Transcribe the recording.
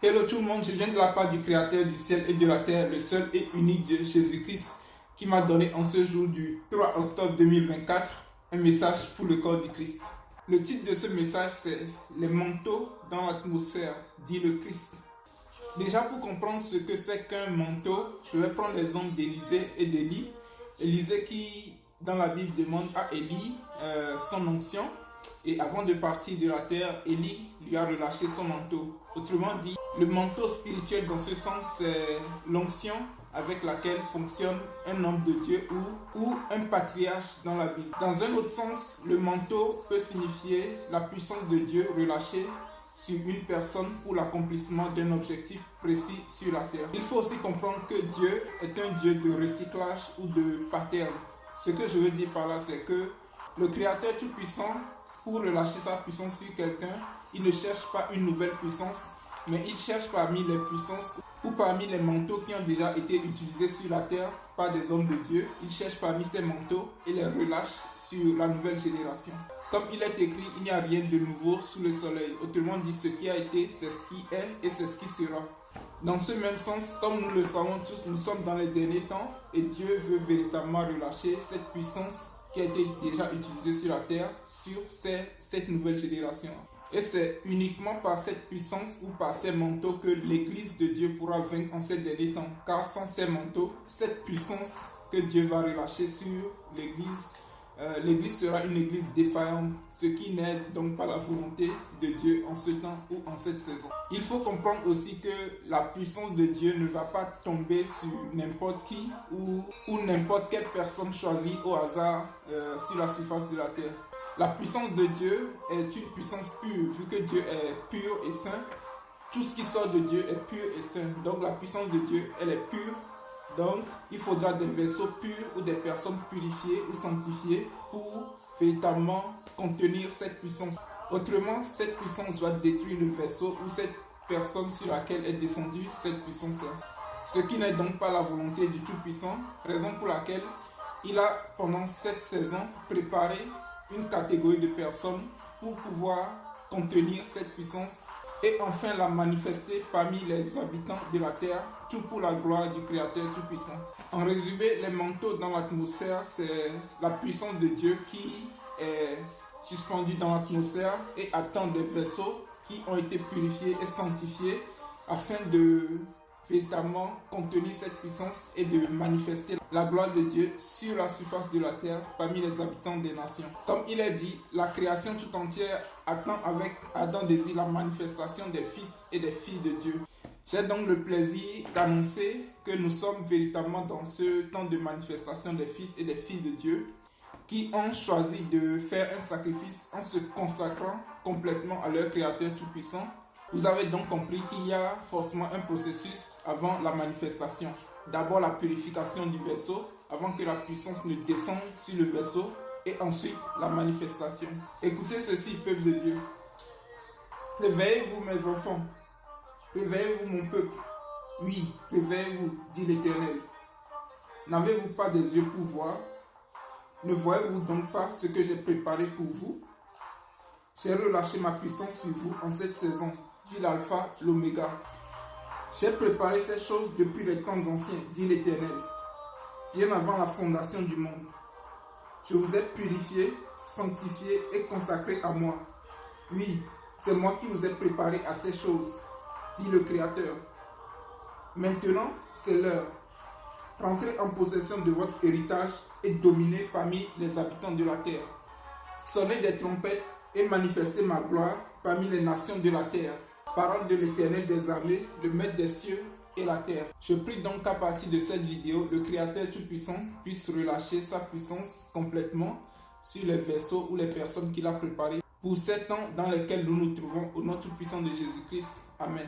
Hello tout le monde, je viens de la part du Créateur du ciel et de la terre, le seul et unique Dieu, Jésus-Christ, qui m'a donné en ce jour du 3 octobre 2024 un message pour le corps du Christ. Le titre de ce message c'est « Les manteaux dans l'atmosphère », dit le Christ. Déjà pour comprendre ce que c'est qu'un manteau, je vais prendre l'exemple d'Élisée et d'Élie. Élisée qui, dans la Bible, demande à Élie son onction. Et avant de partir de la terre, Élie lui a relâché son manteau. Autrement dit, le manteau spirituel dans ce sens, c'est l'onction avec laquelle fonctionne un homme de Dieu ou un patriarche dans la Bible. Dans un autre sens, le manteau peut signifier la puissance de Dieu relâchée sur une personne pour l'accomplissement d'un objectif précis sur la terre. Il faut aussi comprendre que Dieu est un Dieu de recyclage ou de pattern. Ce que je veux dire par là, c'est que le Créateur Tout-Puissant, pour relâcher sa puissance sur quelqu'un, il ne cherche pas une nouvelle puissance, mais il cherche parmi les puissances ou parmi les manteaux qui ont déjà été utilisés sur la terre par des hommes de Dieu. Il cherche parmi ces manteaux et les relâche sur la nouvelle génération. Comme il est écrit, il n'y a rien de nouveau sous le soleil. Autrement dit, ce qui a été, c'est ce qui est et c'est ce qui sera. Dans ce même sens, comme nous le savons tous, nous sommes dans les derniers temps et Dieu veut véritablement relâcher cette puissance qui a été déjà utilisée sur la terre, sur cette nouvelle génération. Et c'est uniquement par cette puissance ou par ces manteaux que l'Église de Dieu pourra vaincre en ces derniers temps. Car sans ces manteaux, cette puissance que Dieu va relâcher sur l'Église, l'Église sera une Église défaillante, ce qui n'est donc pas la volonté de Dieu en ce temps ou en cette saison. Il faut comprendre aussi que la puissance de Dieu ne va pas tomber sur n'importe qui ou n'importe quelle personne choisie au hasard sur la surface de la terre. La puissance de Dieu est une puissance pure, vu que Dieu est pur et saint. Tout ce qui sort de Dieu est pur et saint. Donc la puissance de Dieu, elle est pure. Donc, il faudra des vaisseaux purs ou des personnes purifiées ou sanctifiées pour véritablement contenir cette puissance. Autrement, cette puissance va détruire le vaisseau ou cette personne sur laquelle est descendue cette puissance-là. Ce qui n'est donc pas la volonté du Tout-Puissant, raison pour laquelle il a, pendant cette saison, préparé une catégorie de personnes pour pouvoir contenir cette puissance et enfin la manifester parmi les habitants de la terre, tout pour la gloire du Créateur Tout-Puissant. En résumé, les manteaux dans l'atmosphère, c'est la puissance de Dieu qui est suspendue dans l'atmosphère et attend des vaisseaux qui ont été purifiés et sanctifiés afin de véritablement contenir cette puissance et de manifester la gloire de Dieu sur la surface de la terre parmi les habitants des nations. Comme il est dit, la création tout entière attend avec ardent désir la manifestation des fils et des filles de Dieu. J'ai donc le plaisir d'annoncer que nous sommes véritablement dans ce temps de manifestation des fils et des filles de Dieu qui ont choisi de faire un sacrifice en se consacrant complètement à leur Créateur Tout-Puissant. Vous avez donc compris qu'il y a forcément un processus avant la manifestation. D'abord la purification du vaisseau, avant que la puissance ne descende sur le vaisseau, et ensuite la manifestation. Écoutez ceci, peuple de Dieu. Réveillez-vous, mes enfants. Réveillez-vous, mon peuple. Oui, réveillez-vous, dit l'Éternel. N'avez-vous pas des yeux pour voir? Ne voyez-vous donc pas ce que j'ai préparé pour vous? J'ai relâché ma puissance sur vous en cette saison, dit l'Alpha, l'Oméga. J'ai préparé ces choses depuis les temps anciens, dit l'Éternel, bien avant la fondation du monde. Je vous ai purifié, sanctifié et consacré à moi. Oui, c'est moi qui vous ai préparé à ces choses, dit le Créateur. Maintenant, c'est l'heure. Rentrez en possession de votre héritage et dominez parmi les habitants de la terre. Sonnez des trompettes et manifestez ma gloire parmi les nations de la terre. Parole de l'Éternel des armées, le Maître des cieux et la terre. Je prie donc qu'à partir de cette vidéo, le Créateur Tout-Puissant puisse relâcher sa puissance complètement sur les vaisseaux ou les personnes qu'il a préparées pour ces temps dans lesquels nous nous trouvons au nom tout-puissant de Jésus-Christ. Amen.